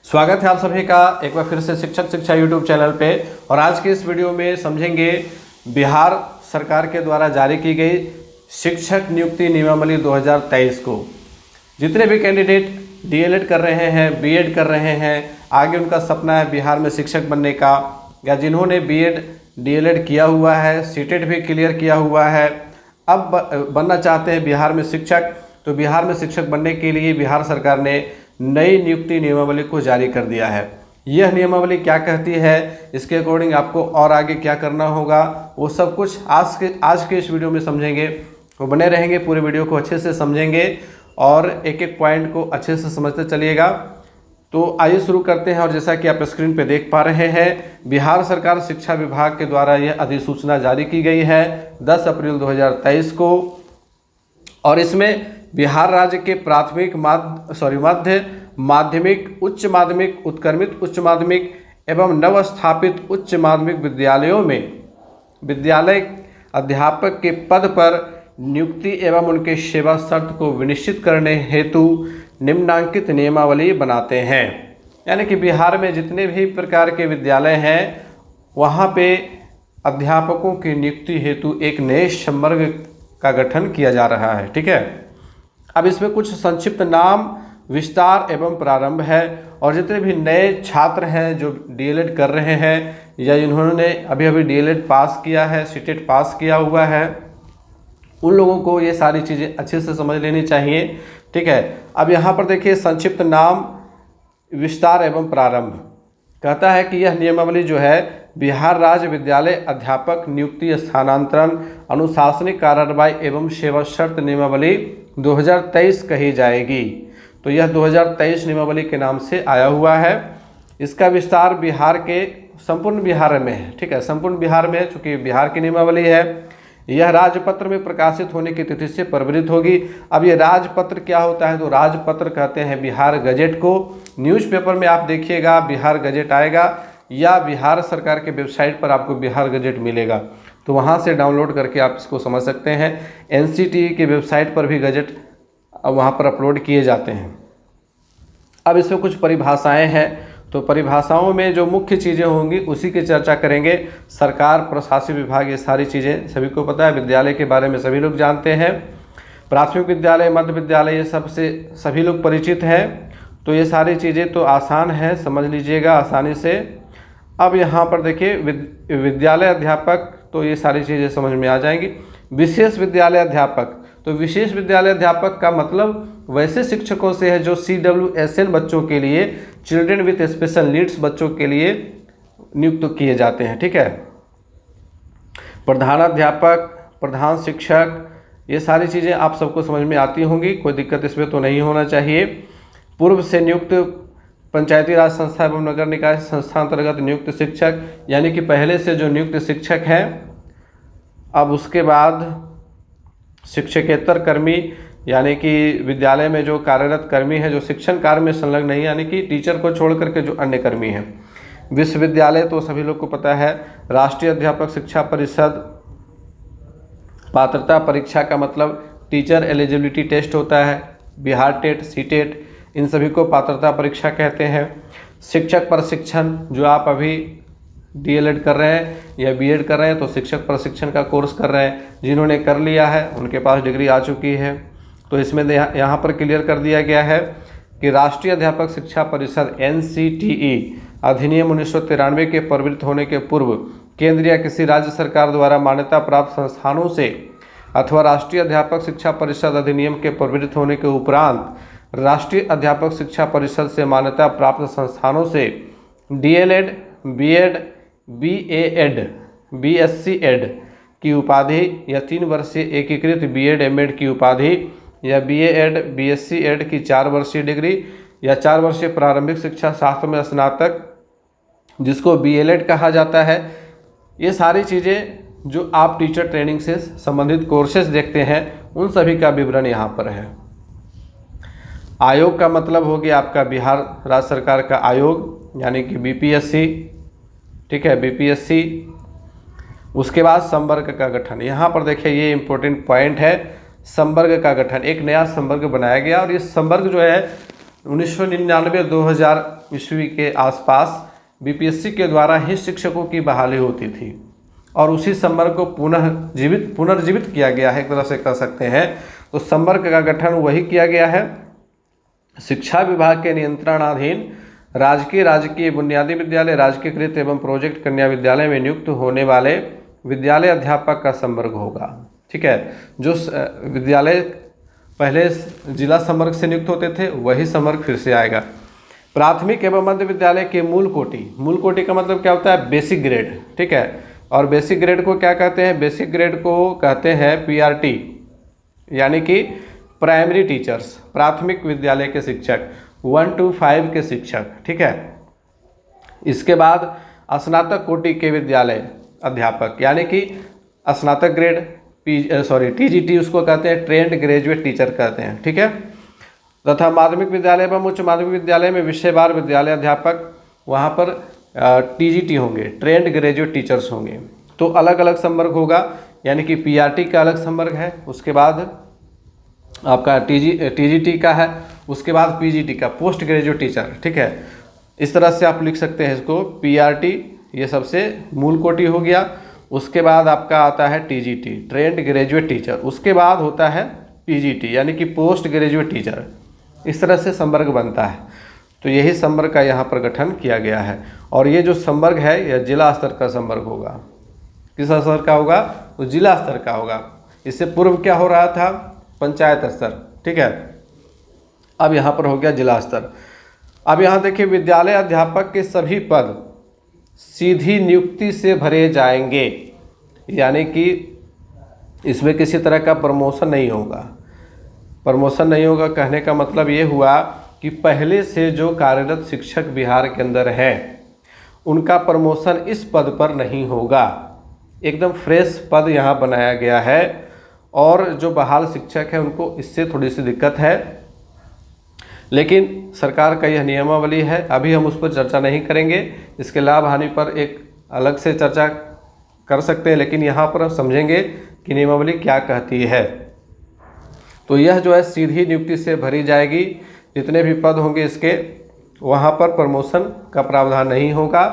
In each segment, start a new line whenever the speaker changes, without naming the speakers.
स्वागत है आप सभी का एक बार फिर से शिक्षक शिक्षा यूट्यूब चैनल पे। और आज के इस वीडियो में समझेंगे बिहार सरकार के द्वारा जारी की गई शिक्षक नियुक्ति नियमावली 2023 को। जितने भी कैंडिडेट डीएलएड कर रहे हैं, बीएड कर रहे हैं, आगे उनका सपना है बिहार में शिक्षक बनने का, या जिन्होंने बीएड डीएलएड किया हुआ है, सीटेट भी क्लियर किया हुआ है, अब बनना चाहते हैं बिहार में शिक्षक, तो बिहार में शिक्षक बनने के लिए बिहार सरकार ने नई नियुक्ति नियमावली को जारी कर दिया है। यह नियमावली क्या कहती है, इसके अकॉर्डिंग आपको और आगे क्या करना होगा, वो सब कुछ आज के इस वीडियो में समझेंगे। तो बने रहेंगे, पूरे वीडियो को अच्छे से समझेंगे और एक एक पॉइंट को अच्छे से समझते चलिएगा। तो आइए शुरू करते हैं। और जैसा कि आप स्क्रीन पर देख पा रहे हैं, बिहार सरकार शिक्षा विभाग के द्वारा यह अधिसूचना जारी की गई है 10 अप्रैल 2023 को। और इसमें बिहार राज्य के प्राथमिक मध्य माध्यमिक, उच्च माध्यमिक, उत्क्रमित उच्च माध्यमिक एवं नवस्थापित उच्च माध्यमिक विद्यालयों में विद्यालय अध्यापक के पद पर नियुक्ति एवं उनके सेवा शर्त को विनिश्चित करने हेतु निम्नांकित नियमावली बनाते हैं। यानी कि बिहार में जितने भी प्रकार के विद्यालय हैं वहाँ पे अध्यापकों की नियुक्ति हेतु एक नए संवर्ग का गठन किया जा रहा है। ठीक है, अब इसमें कुछ संक्षिप्त नाम, विस्तार एवं प्रारंभ है। और जितने भी नए छात्र हैं जो डीएलएड कर रहे हैं या जिन्होंने अभी डीएलएड पास किया है, सीटेट पास किया हुआ है, उन लोगों को ये सारी चीज़ें अच्छे से समझ लेनी चाहिए। ठीक है, अब यहाँ पर देखिए संक्षिप्त नाम, विस्तार एवं प्रारंभ कहता है कि यह नियमावली जो है बिहार राज्य विद्यालय अध्यापक नियुक्ति, स्थानांतरण, अनुशासनिक कार्रवाई एवं सेवा शर्त नियमावली 2023 कही जाएगी। तो यह 2023 नियमावली के नाम से आया हुआ है। इसका विस्तार बिहार के संपूर्ण बिहार में है। ठीक है, संपूर्ण बिहार में है, चूँकि बिहार की नियमावली है। यह राजपत्र में प्रकाशित होने की तिथि से प्रवृत्त होगी। अब ये राजपत्र क्या होता है, तो राजपत्र कहते हैं बिहार गजेट को। न्यूज़पेपर में आप देखिएगा बिहार गजेट आएगा या बिहार सरकार के वेबसाइट पर आपको बिहार गजेट मिलेगा, तो वहाँ से डाउनलोड करके आप इसको समझ सकते हैं। एनसीटी की वेबसाइट पर भी गजेट वहाँ पर अपलोड किए जाते हैं। अब इसमें कुछ परिभाषाएं हैं, तो परिभाषाओं में जो मुख्य चीज़ें होंगी उसी की चर्चा करेंगे। सरकार, प्रशासनिक विभाग, ये सारी चीज़ें सभी को पता है। विद्यालय के बारे में सभी लोग जानते हैं। प्राथमिक विद्यालय, मध्य विद्यालय, ये सबसे सभी लोग परिचित हैं। तो ये सारी चीज़ें तो आसान है, समझ लीजिएगा आसानी से। अब यहाँ पर देखिए विद्यालय अध्यापक, तो ये सारी चीज़ें समझ में आ जाएंगी। विशेष विद्यालय अध्यापक, तो विशेष विद्यालय अध्यापक का मतलब वैसे शिक्षकों से है जो CWSN बच्चों के लिए, चिल्ड्रन विथ स्पेशल नीड्स बच्चों के लिए नियुक्त किए जाते हैं। ठीक है, प्रधानाध्यापक, प्रधान शिक्षक, ये सारी चीज़ें आप सबको समझ में आती होंगी, कोई दिक्कत इसमें तो नहीं होना चाहिए। पूर्व से नियुक्त पंचायती राज संस्था एवं नगर निकाय संस्था अंतर्गत नियुक्त शिक्षक, यानी कि पहले से जो नियुक्त शिक्षक हैं। अब उसके बाद शिक्षकेतर कर्मी, यानी कि विद्यालय में जो कार्यरत कर्मी हैं जो शिक्षण कार्य में संलग्न नहीं, यानी कि टीचर को छोड़ करके जो अन्य कर्मी हैं। विश्वविद्यालय तो सभी लोग को पता है। राष्ट्रीय अध्यापक शिक्षा परिषद, पात्रता परीक्षा का मतलब टीचर एलिजिबिलिटी टेस्ट होता है, बिहार टेट, सीटेट, इन सभी को पात्रता परीक्षा कहते हैं। शिक्षक प्रशिक्षण, जो आप अभी डीएलएड कर रहे हैं या बीएड कर रहे हैं तो शिक्षक प्रशिक्षण का कोर्स कर रहे हैं, जिन्होंने कर लिया है उनके पास डिग्री आ चुकी है। तो इसमें यहाँ पर क्लियर कर दिया गया है कि राष्ट्रीय अध्यापक शिक्षा परिषद NCTE अधिनियम 1993 के प्रवृत्त होने के पूर्व केंद्र या किसी राज्य सरकार द्वारा मान्यता प्राप्त संस्थानों से अथवा राष्ट्रीय अध्यापक शिक्षा परिषद अधिनियम के प्रवृत्त होने के उपरांत राष्ट्रीय अध्यापक शिक्षा परिषद से मान्यता प्राप्त संस्थानों से DElEd, BEd, BAEd, BSc Ed की उपाधि या 3 वर्षीय एकीकृत बीएड एमएड की उपाधि या BAEd, BSc एड की 4 वर्षीय डिग्री या 4 वर्षीय प्रारंभिक शिक्षा शास्त्र में स्नातक, जिसको BLEd कहा जाता है। ये सारी चीज़ें जो आप टीचर ट्रेनिंग से संबंधित कोर्सेज देखते हैं उन सभी का विवरण यहाँ पर है। आयोग का मतलब हो गया आपका बिहार राज्य सरकार का आयोग, यानी कि BPSC। ठीक है, BPSC। उसके बाद संवर्ग का गठन, यहाँ पर देखिए ये इम्पोर्टेंट पॉइंट है, संवर्ग का गठन। एक नया संवर्ग बनाया गया और ये संवर्ग जो है 1999-2000 ईस्वी के आसपास बीपीएससी के द्वारा ही शिक्षकों की बहाली होती थी और उसी संवर्ग को पुनर्जीवित किया गया है, एक तरह से कह सकते हैं। तो संवर्ग का गठन वही किया गया है। शिक्षा विभाग के नियंत्रणाधीन राजकीय बुनियादी विद्यालय, राजकीयकृत एवं प्रोजेक्ट कन्या विद्यालय में नियुक्त होने वाले विद्यालय अध्यापक का संवर्ग होगा। ठीक है, जो विद्यालय पहले जिला संवर्ग से नियुक्त होते थे वही संवर्ग फिर से आएगा। प्राथमिक एवं मध्य विद्यालय के मूल कोटि का मतलब क्या होता है? Basic grade. ठीक है, और बेसिक ग्रेड को क्या कहते हैं? बेसिक ग्रेड को कहते हैं पीआरटी, यानी कि प्राइमरी टीचर्स, प्राथमिक विद्यालय के शिक्षक, 1 to 5 के शिक्षक। ठीक है, इसके बाद स्नातक कोटि के विद्यालय अध्यापक, यानी कि स्नातक ग्रेड टीजीटी उसको कहते हैं, ट्रेंड ग्रेजुएट टीचर कहते हैं। ठीक है, तथा माध्यमिक विद्यालय एवं उच्च माध्यमिक विद्यालय में विषयवार विद्यालय अध्यापक, वहाँ पर टीजीटी होंगे, ट्रेंड ग्रेजुएट टीचर्स होंगे। तो अलग अलग संवर्ग होगा, यानी कि पीआरटी का अलग संवर्ग है, उसके बाद आपका टीजीटी का है, उसके बाद पीजीटी का, पोस्ट ग्रेजुएट टीचर। ठीक है, इस तरह से आप लिख सकते हैं इसको। पीआरटी ये सबसे मूल कोटि हो गया, उसके बाद आपका आता है टीजीटी, ट्रेंड ग्रेजुएट टीचर, उसके बाद होता है पीजीटी यानी कि पोस्ट ग्रेजुएट टीचर। इस तरह से संवर्ग बनता है। तो यही संवर्ग का यहाँ पर गठन किया गया है। और ये जो संवर्ग है यह जिला स्तर का संवर्ग होगा। किस स्तर का होगा? तो जिला स्तर का होगा। इससे पूर्व क्या हो रहा था? पंचायत स्तर। ठीक है, अब यहाँ पर हो गया जिला स्तर। अब यहाँ देखिए, विद्यालय अध्यापक के सभी पद सीधी नियुक्ति से भरे जाएंगे, यानी कि इसमें किसी तरह का प्रमोशन नहीं होगा। प्रमोशन नहीं होगा कहने का मतलब ये हुआ कि पहले से जो कार्यरत शिक्षक बिहार के अंदर हैं उनका प्रमोशन इस पद पर नहीं होगा। एकदम फ्रेश पद यहाँ बनाया गया है और जो बहाल शिक्षक है उनको इससे थोड़ी सी दिक्कत है, लेकिन सरकार का यह नियमावली है। अभी हम उस पर चर्चा नहीं करेंगे, इसके लाभ हानि पर एक अलग से चर्चा कर सकते हैं, लेकिन यहाँ पर हम समझेंगे कि नियमावली क्या कहती है। तो यह जो है सीधी नियुक्ति से भरी जाएगी। जितने भी पद होंगे इसके, वहाँ पर प्रमोशन का प्रावधान नहीं होगा।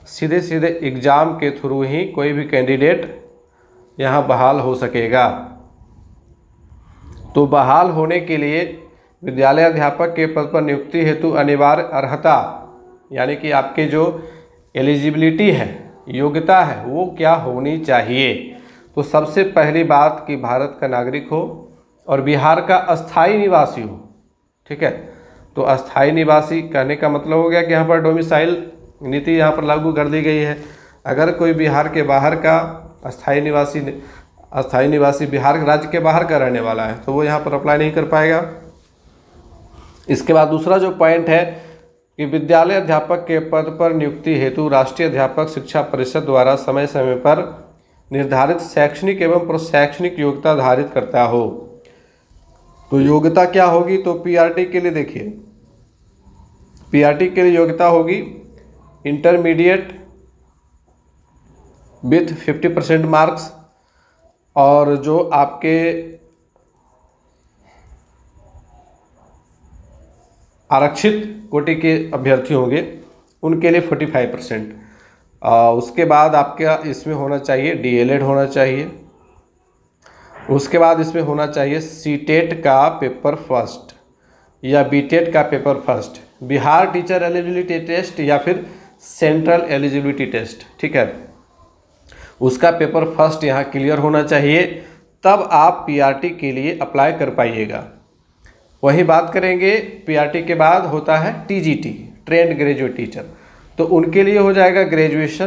सीधे सीधे एग्ज़ाम के थ्रू ही कोई भी कैंडिडेट यहाँ बहाल हो सकेगा। तो बहाल होने के लिए विद्यालय अध्यापक के पद पर नियुक्ति हेतु अनिवार्य अर्हता, यानी कि आपके जो एलिजिबिलिटी है, योग्यता है, वो क्या होनी चाहिए? तो सबसे पहली बात कि भारत का नागरिक हो और बिहार का अस्थाई निवासी हो। ठीक है, तो अस्थाई निवासी कहने का मतलब हो गया कि यहाँ पर डोमिसाइल नीति यहाँ पर लागू कर दी गई है। अगर कोई बिहार के बाहर का अस्थाई निवासी बिहार राज्य के बाहर का रहने वाला है तो वो यहाँ पर अप्लाई नहीं कर पाएगा। इसके बाद दूसरा जो पॉइंट है कि विद्यालय अध्यापक के पद पर नियुक्ति हेतु राष्ट्रीय अध्यापक शिक्षा परिषद द्वारा समय समय पर निर्धारित शैक्षणिक एवं प्रशैक्षणिक योग्यता धारित करता हो। तो योग्यता क्या होगी? तो पीआरटी के लिए देखिए, पीआरटी के लिए योग्यता होगी इंटरमीडिएट विथ 50% मार्क्स, और जो आपके आरक्षित कोटि के अभ्यर्थी होंगे उनके लिए 45%। उसके बाद आपका इसमें होना चाहिए डीएलएड होना चाहिए। उसके बाद इसमें होना चाहिए सीटेट का पेपर फर्स्ट या बीटेट का paper first, Bihar teacher eligibility test या फिर सेंट्रल एलिजिबिलिटी टेस्ट। ठीक है, उसका पेपर फर्स्ट यहाँ क्लियर होना चाहिए, तब आप पीआरटी के लिए अप्लाई कर पाइएगा। वही बात करेंगे, पीआरटी के बाद होता है टीजीटी, ट्रेंड ग्रेजुएट टीचर। तो उनके लिए हो जाएगा ग्रेजुएशन।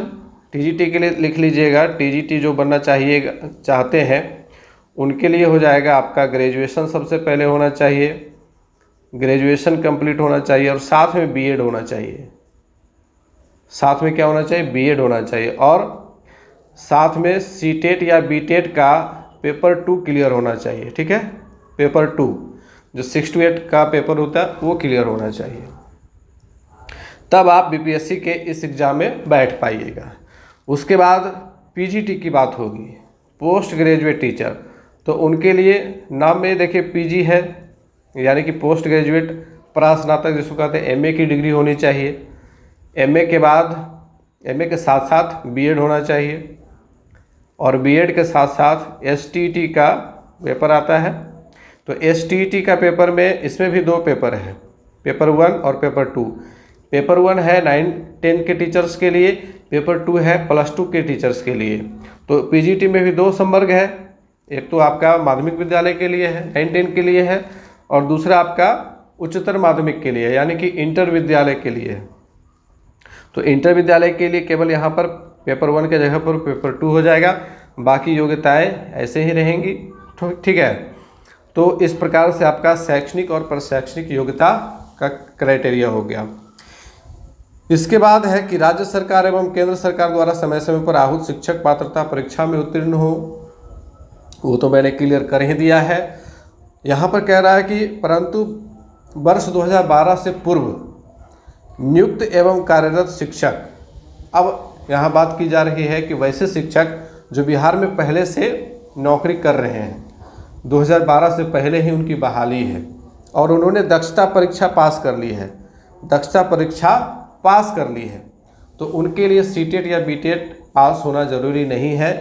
टीजीटी के लिए लिख लीजिएगा, टीजीटी जो बनना चाहते हैं उनके लिए हो जाएगा आपका ग्रेजुएशन सबसे पहले होना चाहिए, ग्रेजुएशन कंप्लीट होना चाहिए और साथ में बीएड होना चाहिए। साथ में क्या होना चाहिए? बीएड होना चाहिए, और साथ में सीटेट या बीटेट का पेपर 2 क्लियर होना चाहिए। ठीक है, पेपर 2 जो 6 to 8 का पेपर होता है वो क्लियर होना चाहिए, तब आप बीपीएससी के इस एग्ज़ाम में बैठ पाइएगा। उसके बाद पीजीटी की बात होगी, पोस्ट ग्रेजुएट टीचर। तो उनके लिए नाम में देखिए पीजी है, यानी कि पोस्ट ग्रेजुएट प्रास्नातक जिसको कहते हैं एमए की डिग्री होनी चाहिए। एमए के बाद, एमए के साथ साथ बीएड होना चाहिए, और बीएड के साथ साथ एसटीईटी का पेपर आता है। तो एसटीईटी का पेपर में, इसमें भी 2 पेपर हैं, पेपर 1 और पेपर 2। पेपर 1 है 9-10 के टीचर्स के लिए, पेपर 2 है +2 के टीचर्स के लिए। तो पीजीटी में भी 2 संवर्ग है, एक तो आपका माध्यमिक विद्यालय के लिए है, 9-10 के लिए है, और दूसरा आपका उच्चतर माध्यमिक के लिए यानी कि इंटर विद्यालय के लिए है। तो इंटर विद्यालय के लिए केवल यहाँ पर पेपर 1 के जगह पर पेपर 2 हो जाएगा, बाकी योग्यताएं ऐसे ही रहेंगी। ठीक है, तो इस प्रकार से आपका शैक्षणिक और प्रशैक्षणिक योग्यता का क्राइटेरिया हो गया। इसके बाद है कि राज्य सरकार एवं केंद्र सरकार द्वारा समय समय पर आहूत शिक्षक पात्रता परीक्षा में उत्तीर्ण हो, वो तो मैंने क्लियर कर ही दिया है। यहाँ पर कह रहा है कि परंतु वर्ष 2012 से पूर्व नियुक्त एवं कार्यरत शिक्षक, अब यहाँ बात की जा रही है कि वैसे शिक्षक जो बिहार में पहले से नौकरी कर रहे हैं, 2012 से पहले ही उनकी बहाली है और उन्होंने दक्षता परीक्षा पास कर ली है, दक्षता परीक्षा पास कर ली है, तो उनके लिए सीटेट या बीटेट पास होना ज़रूरी नहीं है,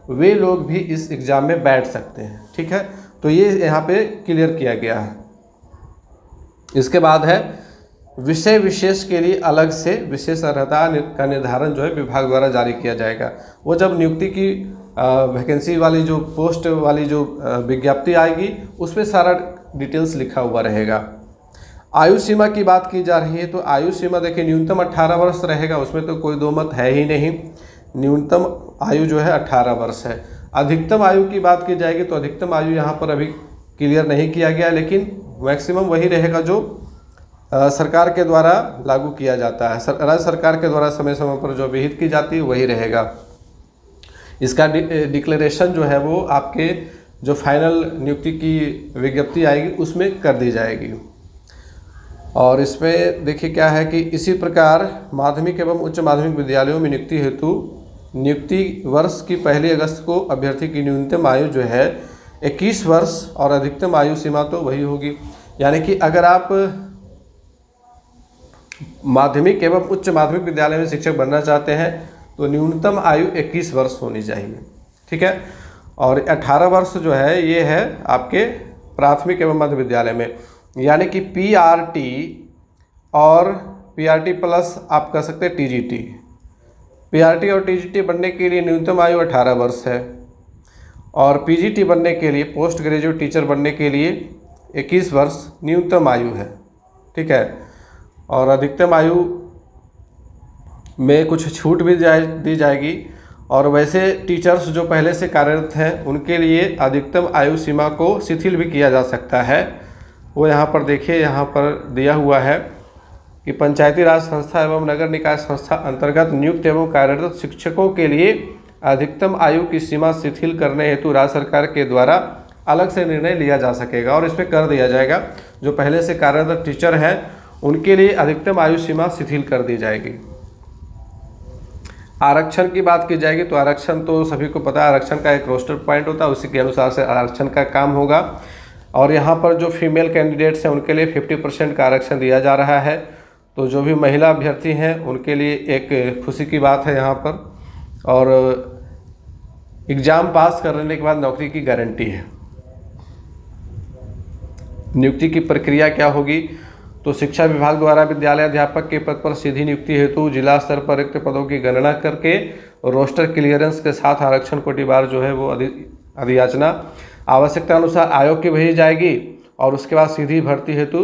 वे लोग भी इस एग्ज़ाम में बैठ सकते हैं। ठीक है, तो ये यहाँ पे क्लियर किया गया है। इसके बाद है विषय विशेष के लिए अलग से विशेष अर्हता का निर्धारण जो है विभाग द्वारा जारी किया जाएगा। वो जब नियुक्ति की वैकेंसी वाली जो पोस्ट वाली जो विज्ञप्ति आएगी उसमें सारा डिटेल्स लिखा हुआ रहेगा। आयु सीमा की बात की जा रही है, तो आयु सीमा देखिए न्यूनतम 18 वर्ष रहेगा, उसमें तो कोई दो मत है ही नहीं। न्यूनतम आयु जो है 18 वर्ष है। अधिकतम आयु की बात की जाएगी तो अधिकतम आयु यहाँ पर अभी क्लियर नहीं किया गया, लेकिन मैक्सिमम वही रहेगा जो सरकार के द्वारा लागू किया जाता है, राज्य सरकार के द्वारा समय समय पर जो विहित की जाती है वही रहेगा। इसका डिक्लेरेशन जो है वो आपके जो फाइनल नियुक्ति की विज्ञप्ति आएगी उसमें कर दी जाएगी। और इसमें देखिए क्या है कि इसी प्रकार माध्यमिक एवं उच्च माध्यमिक विद्यालयों में नियुक्ति हेतु नियुक्ति वर्ष की 1 अगस्त को अभ्यर्थी की न्यूनतम आयु जो है 21 वर्ष और अधिकतम आयु सीमा तो वही होगी। यानी कि अगर आप माध्यमिक एवं उच्च माध्यमिक विद्यालय में शिक्षक बनना चाहते हैं तो न्यूनतम आयु 21 वर्ष होनी चाहिए। ठीक है, और 18 वर्ष जो है ये है आपके प्राथमिक एवं मध्य विद्यालय में, यानी कि पीआरटी और पीआरटी प्लस आप कह सकते हैं टीजीटी। पीआरटी और टीजीटी बनने के लिए न्यूनतम आयु 18 वर्ष है, और पीजीटी बनने के लिए पोस्ट ग्रेजुएट टीचर बनने के लिए 21 वर्ष न्यूनतम आयु है। ठीक है, और अधिकतम आयु में कुछ छूट भी दी जाएगी। और वैसे टीचर्स जो पहले से कार्यरत हैं उनके लिए अधिकतम आयु सीमा को शिथिल भी किया जा सकता है। वो यहाँ पर देखिए, यहाँ पर दिया हुआ है कि पंचायती राज संस्था एवं नगर निकाय संस्था अंतर्गत नियुक्त एवं कार्यरत शिक्षकों के लिए अधिकतम आयु की सीमा शिथिल करने हेतु राज्य सरकार के द्वारा अलग से निर्णय लिया जा सकेगा, और इसमें कर दिया जाएगा जो पहले से कार्यरत टीचर हैं उनके लिए अधिकतम आयु सीमा शिथिल कर दी जाएगी। आरक्षण की बात की जाएगी तो आरक्षण तो सभी को पता है, आरक्षण का एक रोस्टर पॉइंट होता है, उसी के अनुसार से आरक्षण का काम होगा। और यहाँ पर जो फीमेल कैंडिडेट्स हैं उनके लिए 50% का आरक्षण दिया जा रहा है। तो जो भी महिला अभ्यर्थी हैं उनके लिए एक खुशी की बात है यहाँ पर, और एग्ज़ाम पास करने के बाद नौकरी की गारंटी है। नियुक्ति की प्रक्रिया क्या होगी, तो शिक्षा विभाग द्वारा विद्यालय अध्यापक के पद पर सीधी नियुक्ति हेतु जिला स्तर पर रिक्त पदों की गणना करके रोस्टर क्लियरेंस के साथ आरक्षण कोटिवार जो है वो अधियाचना आवश्यकता अनुसार आयोग की भेजी जाएगी, और उसके बाद सीधी भर्ती हेतु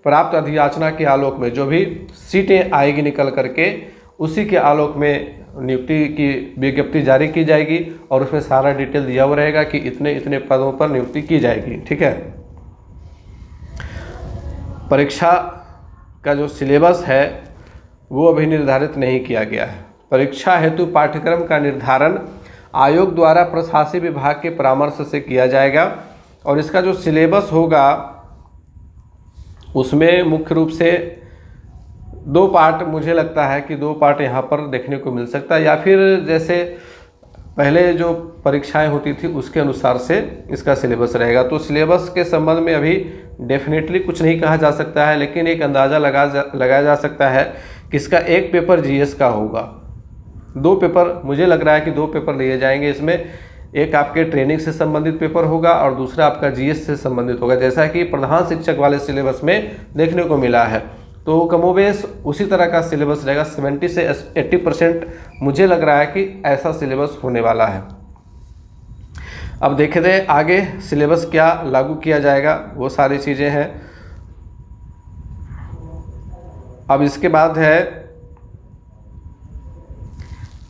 प्राप्त अधियाचना के आलोक में जो भी सीटें आएगी निकल करके उसी के आलोक में नियुक्ति की विज्ञप्ति जारी की जाएगी, और उसमें सारा डिटेल दिया हुआ रहेगा कि इतने इतने पदों पर नियुक्ति की जाएगी। ठीक है, परीक्षा का जो सिलेबस है वो अभी निर्धारित नहीं किया गया है। परीक्षा हेतु पाठ्यक्रम का निर्धारण आयोग द्वारा प्रशासनिक विभाग के परामर्श से किया जाएगा, और इसका जो सिलेबस होगा उसमें मुख्य रूप से 2 पार्ट, मुझे लगता है कि 2 पार्ट यहाँ पर देखने को मिल सकता है, या फिर जैसे पहले जो परीक्षाएं होती थी उसके अनुसार से इसका सिलेबस रहेगा। तो सिलेबस के संबंध में अभी डेफिनेटली कुछ नहीं कहा जा सकता है, लेकिन एक अंदाज़ा लगाया जा सकता है कि इसका एक पेपर जीएस का होगा। 2 पेपर मुझे लग रहा है कि 2 पेपर लिए जाएंगे इसमें। एक आपके ट्रेनिंग से संबंधित पेपर होगा और दूसरा आपका जीएस से संबंधित होगा, जैसा कि प्रधान शिक्षक वाले सिलेबस में देखने को मिला है। तो कमोबेश उसी तरह का सिलेबस रहेगा। 70 से 80% मुझे लग रहा है कि ऐसा सिलेबस होने वाला है। अब देखते हैं आगे सिलेबस क्या लागू किया जाएगा, वो सारी चीज़ें हैं। अब इसके बाद है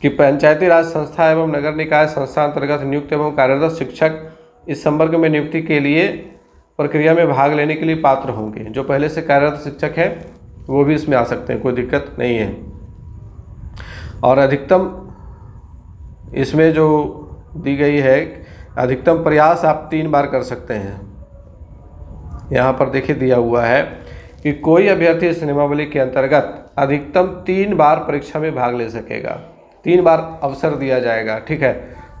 कि पंचायती राज संस्था एवं नगर निकाय संस्था अंतर्गत नियुक्त एवं कार्यरत शिक्षक इस संवर्ग में नियुक्ति के लिए प्रक्रिया में भाग लेने के लिए पात्र होंगे। जो पहले से कार्यरत शिक्षक है वो भी इसमें आ सकते हैं, कोई दिक्कत नहीं है। और अधिकतम इसमें जो दी गई है, अधिकतम प्रयास आप 3 बार कर सकते हैं। यहाँ पर देखिए दिया हुआ है कि कोई अभ्यर्थी इस नियमावली के अंतर्गत अधिकतम 3 बार परीक्षा में भाग ले सकेगा। 3 बार अवसर दिया जाएगा, ठीक है।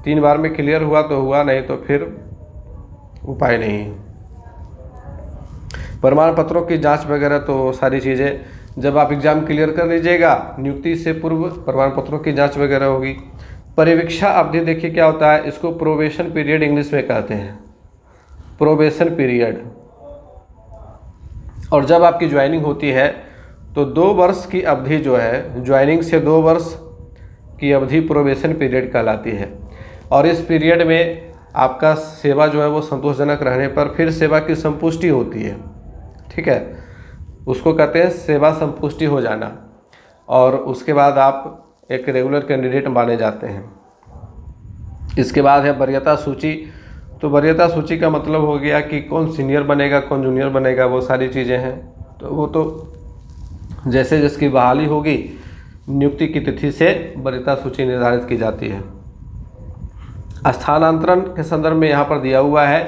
3 बार में क्लियर हुआ तो हुआ, नहीं तो फिर उपाय नहीं। प्रमाण पत्रों की जांच वगैरह तो सारी चीज़ें जब आप एग्ज़ाम क्लियर कर लीजिएगा, नियुक्ति से पूर्व प्रमाण पत्रों की जांच वगैरह होगी। परिवीक्षा अवधि देखिए क्या होता है, इसको प्रोबेशन पीरियड इंग्लिश में कहते हैं, प्रोबेशन पीरियड। और जब आपकी ज्वाइनिंग होती है तो 2 वर्ष की अवधि जो है, ज्वाइनिंग से 2 वर्ष की अवधि प्रोबेशन पीरियड कहलाती है। और इस पीरियड में आपका सेवा जो है वो संतोषजनक रहने पर फिर सेवा की संपुष्टि होती है, ठीक है। उसको कहते हैं सेवा संपुष्टि हो जाना, और उसके बाद आप एक रेगुलर कैंडिडेट माने जाते हैं। इसके बाद है वरीयता सूची। तो वरीयता सूची का मतलब हो गया कि कौन सीनियर बनेगा, कौन जूनियर बनेगा, वो सारी चीज़ें हैं। तो वो तो जैसे जिसकी बहाली होगी, नियुक्ति की तिथि से वरीयता सूची निर्धारित की जाती है। स्थानांतरण के संदर्भ में यहाँ पर दिया हुआ है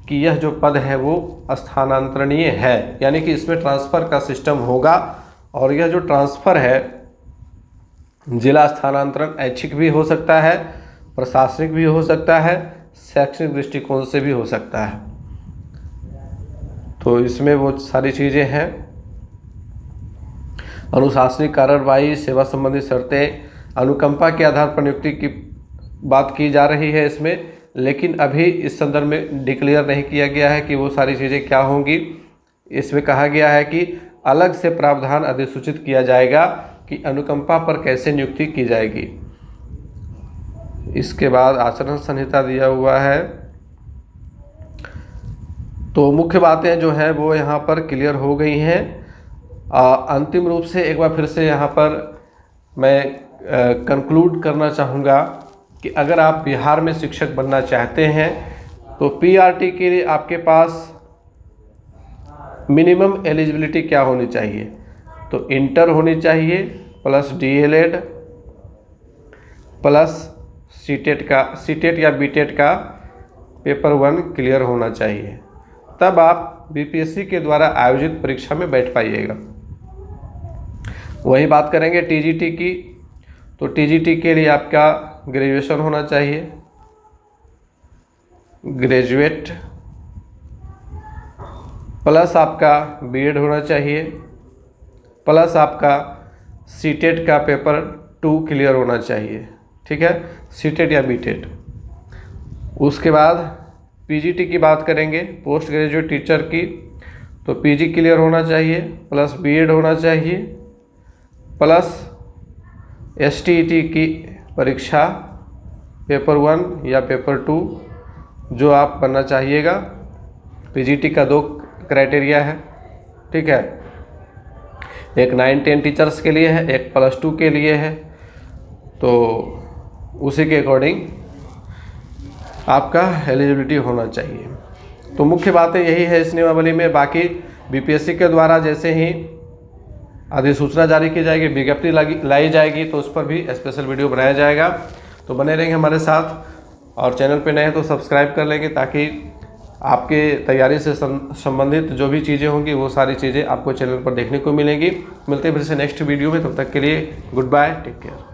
कि यह जो पद है वो स्थानांतरणीय है, यानी कि इसमें ट्रांसफ़र का सिस्टम होगा। और यह जो ट्रांसफ़र है, जिला स्थानांतरण ऐच्छिक भी हो सकता है, प्रशासनिक भी हो सकता है, शैक्षणिक दृष्टिकोण से भी हो सकता है। तो इसमें वो सारी चीज़ें हैं। अनुशासनिक कार्रवाई, सेवा संबंधी शर्तें, अनुकंपा के आधार पर नियुक्ति की बात की जा रही है इसमें, लेकिन अभी इस संदर्भ में डिक्लेयर नहीं किया गया है कि वो सारी चीज़ें क्या होंगी। इसमें कहा गया है कि अलग से प्रावधान अधिसूचित किया जाएगा कि अनुकंपा पर कैसे नियुक्ति की जाएगी। इसके बाद आचरण संहिता दिया हुआ है। तो मुख्य बातें जो हैं वो यहाँ पर क्लियर हो गई हैं। अंतिम रूप से एक बार फिर से यहाँ पर मैं कंक्लूड करना चाहूँगा कि अगर आप बिहार में शिक्षक बनना चाहते हैं तो पीआरटी के लिए आपके पास मिनिमम एलिजिबिलिटी क्या होनी चाहिए, तो इंटर होनी चाहिए प्लस डीएलएड प्लस सीटेट या बीटेट का पेपर 1 क्लियर होना चाहिए, तब आप बीपीएससी के द्वारा आयोजित परीक्षा में बैठ पाइएगा। वही बात करेंगे टीजीटी की, तो टीजीटी के लिए आपका ग्रेजुएशन होना चाहिए, ग्रेजुएट प्लस आपका बीएड होना चाहिए, प्लस आपका सीटेट का पेपर 2 क्लियर होना चाहिए, ठीक है, सीटेट या बीटेट। उसके बाद पीजीटी की बात करेंगे, पोस्ट ग्रेजुएट टीचर की, तो पीजी क्लियर होना चाहिए प्लस बीएड होना चाहिए प्लस एसटीईटी की परीक्षा पेपर 1 या पेपर 2 जो आप बनना चाहिएगा। पीजीटी का 2 क्राइटेरिया है, ठीक है, एक 9-10 टीचर्स के लिए है, एक +2 के लिए है। तो उसी के अकॉर्डिंग आपका एलिजिबिलिटी होना चाहिए। तो मुख्य बातें यही है इस नियमावली में। बाकी बीपीएससी के द्वारा जैसे ही अधिसूचना जारी की जाएगी, विज्ञप्ति लाई जाएगी, तो उस पर भी स्पेशल वीडियो बनाया जाएगा। तो बने रहेंगे हमारे साथ, और चैनल पे नए हैं तो सब्सक्राइब कर लेंगे, ताकि आपके तैयारी से संबंधित जो भी चीज़ें होंगी वो सारी चीज़ें आपको चैनल पर देखने को मिलेंगी। मिलते हैं फिर से नेक्स्ट वीडियो में, तब तक के लिए गुड बाय, टेक केयर।